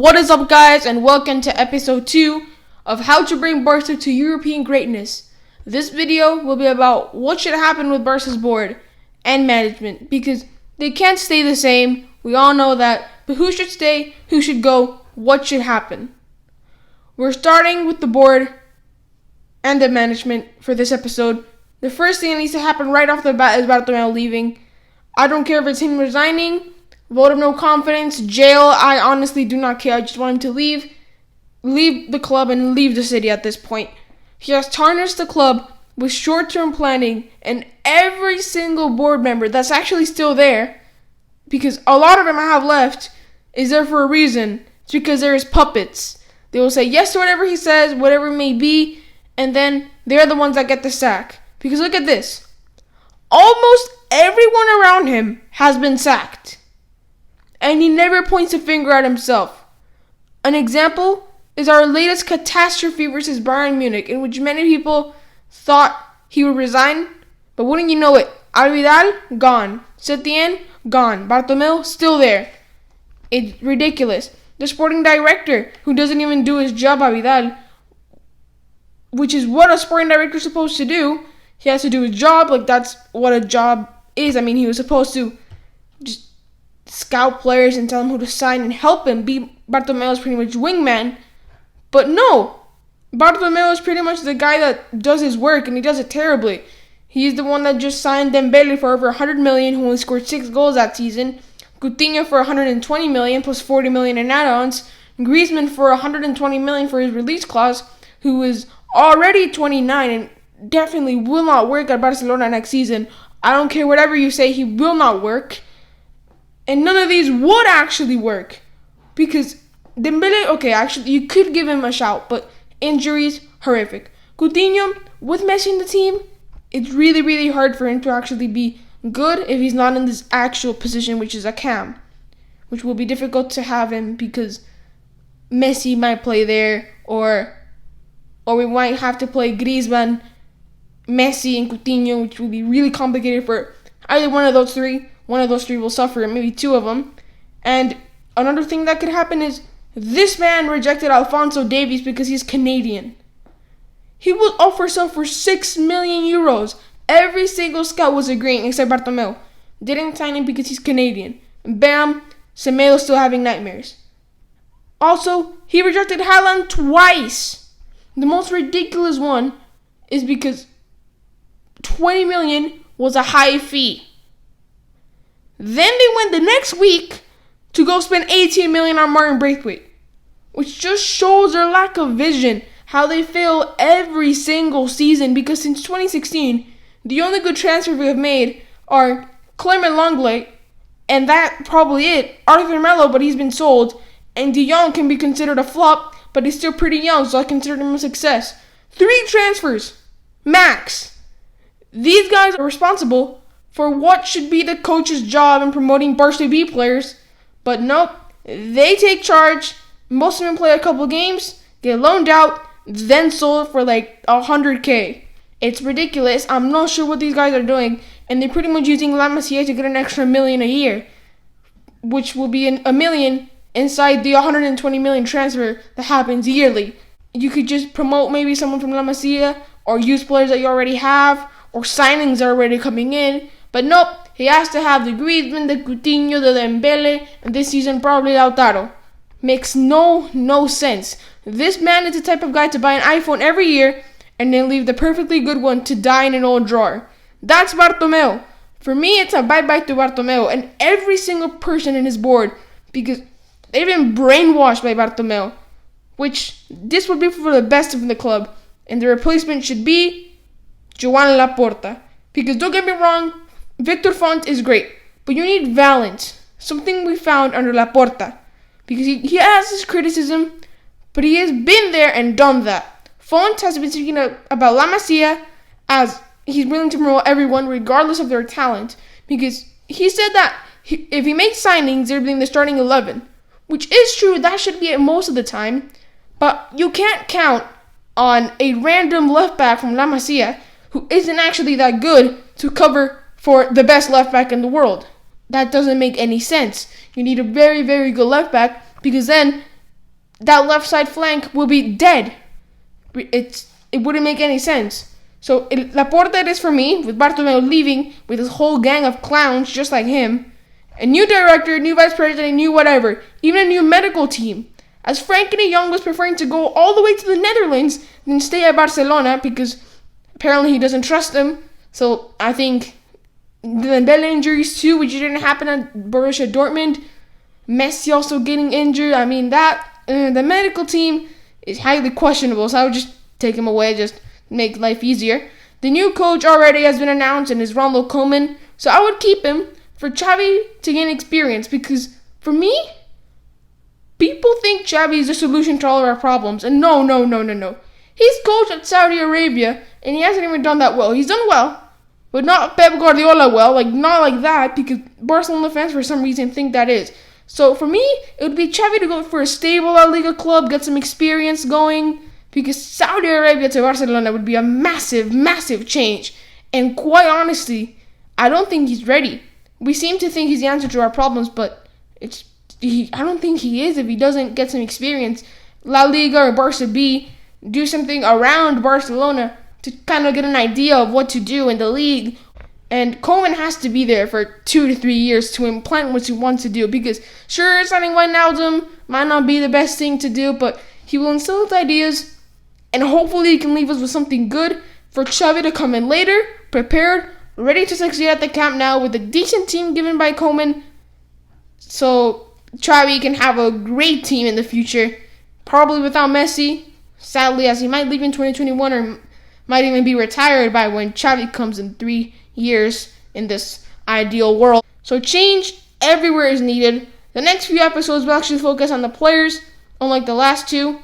What is up, guys, and welcome to episode 2 of How to Bring Barca to European Greatness. This video will be about what should happen with Barca's board and management, because they can't stay the same. We all know that, but who should stay, who should go, what should happen? We're starting with the board and the management for this episode. The first thing that needs to happen right off the bat is Bartomeu leaving. I don't care if it's him resigning, vote of no confidence, jail. I honestly do not care. I just want him to leave the club and leave the city at this point. He has tarnished the club with short-term planning, and every single board member that's actually still there, because a lot of them I have left, is there for a reason. It's because they're his puppets. They will say yes to whatever he says, whatever it may be, and then they're the ones that get the sack. Because look at this. Almost everyone around him has been sacked, and he never points a finger at himself. An example is our latest catastrophe versus Bayern Munich, in which many people thought he would resign, but wouldn't you know it, Vidal, gone. Setien, gone. Bartomeu, still there. It's ridiculous. The sporting director, who doesn't even do his job, Vidal, which is what a sporting director is supposed to do. He has to do his job, like that's what a job is. I mean, he was supposed to just scout players and tell him who to sign and help him. Bartomeu's pretty much wingman. But no, Bartomeu is pretty much the guy that does his work, and he does it terribly. He's the one that just signed Dembele for over 100 million, who only scored 6 goals that season. Coutinho for 120 million plus 40 million in add-ons. Griezmann for 120 million for his release clause, who is already 29 and definitely will not work at Barcelona next season. I don't care whatever you say, he will not work. And none of these would actually work. Because Dembele, okay, actually, you could give him a shout, but injuries, horrific. Coutinho, with Messi in the team, it's really, really hard for him to actually be good if he's not in this actual position, which is a cam. Which will be difficult to have him because Messi might play there, or we might have to play Griezmann, Messi, and Coutinho, which will be really complicated for either one of those three. One of those three will suffer, maybe two of them. And another thing that could happen is this man rejected Alphonso Davies because he's Canadian. He was up for sale for 6 million euros. Every single scout was agreeing except Bartomeu. Didn't sign him because he's Canadian. And bam, Semedo's still having nightmares. Also, he rejected Haaland twice. The most ridiculous one is because 20 million was a high fee. Then they went the next week to go spend 18 million on Martin Braithwaite, which just shows their lack of vision, how they fail every single season, because since 2016, the only good transfer we have made are Clement Lenglet, and that probably it, Arthur Melo, but he's been sold, and De Jong can be considered a flop, but he's still pretty young, so I consider him a success. 3 transfers, max. These guys are responsible for what should be the coach's job in promoting Barca B players, but nope, they take charge. Most of them play a couple games, get loaned out, then sold for like 100k. It's ridiculous. I'm not sure what these guys are doing, and they're pretty much using La Masia to get an extra million a year, which will be a million inside the 120 million transfer that happens yearly. You could just promote maybe someone from La Masia, or use players that you already have, or signings are already coming in. But nope, he has to have the Griezmann, the Coutinho, the Dembele, and this season probably Lautaro. Makes no sense. This man is the type of guy to buy an iPhone every year and then leave the perfectly good one to die in an old drawer. That's Bartomeu. For me, it's a bye-bye to Bartomeu and every single person in his board, because they've been brainwashed by Bartomeu, which this would be for the best of the club, and the replacement should be Joan Laporta. Because don't get me wrong, Victor Font is great, but you need balance. Something we found under Laporta. Because he has his criticism, but he has been there and done that. Font has been speaking about La Masia as he's willing to promote everyone regardless of their talent. Because he said that if he makes signings, they're being the starting 11. Which is true, that should be it most of the time. But you can't count on a random left back from La Masia who isn't actually that good to cover for the best left back in the world. That doesn't make any sense. You need a very, very good left back, because then that left side flank will be dead. It wouldn't make any sense. So Laporta is for me, with Bartomeu leaving with his whole gang of clowns just like him. A new director, new vice president, new whatever, even a new medical team. As Frankie de Jong was preferring to go all the way to the Netherlands than stay at Barcelona because apparently he doesn't trust them. So I think the Dembele injuries too, which didn't happen at Borussia Dortmund. Messi also getting injured. I mean, the medical team is highly questionable, so I would just take him away, just make life easier. The new coach already has been announced and is Ronald Koeman, so I would keep him for Xavi to gain experience because for me, people think Xavi is the solution to all of our problems, and no. He's coached at Saudi Arabia, and he hasn't even done that well. He's done well, but not Pep Guardiola well, not like that, because Barcelona fans for some reason think that is. So for me, it would be Xavi to go for a stable La Liga club, get some experience going, because Saudi Arabia to Barcelona would be a massive, massive change. And quite honestly, I don't think he's ready. We seem to think he's the answer to our problems, but I don't think he is if he doesn't get some experience. La Liga or Barca B, do something around Barcelona to kind of get an idea of what to do in the league. And Koeman has to be there for 2 to 3 years to implement what he wants to do. Because sure, signing Wijnaldum might not be the best thing to do, but he will instill his ideas, and hopefully he can leave us with something good for Xavi to come in later, prepared, ready to succeed at the Camp Nou with a decent team given by Koeman. So Xavi can have a great team in the future, probably without Messi, sadly, as he might leave in 2021 or might even be retired by when Xavi comes in 3 years in this ideal world. So change everywhere is needed. The next few episodes will actually focus on the players, unlike the last two.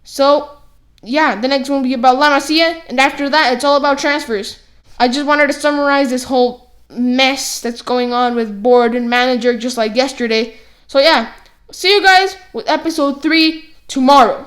So yeah, the next one will be about La Masia, and after that, it's all about transfers. I just wanted to summarize this whole mess that's going on with board and manager just like yesterday. So yeah, see you guys with episode 3 tomorrow.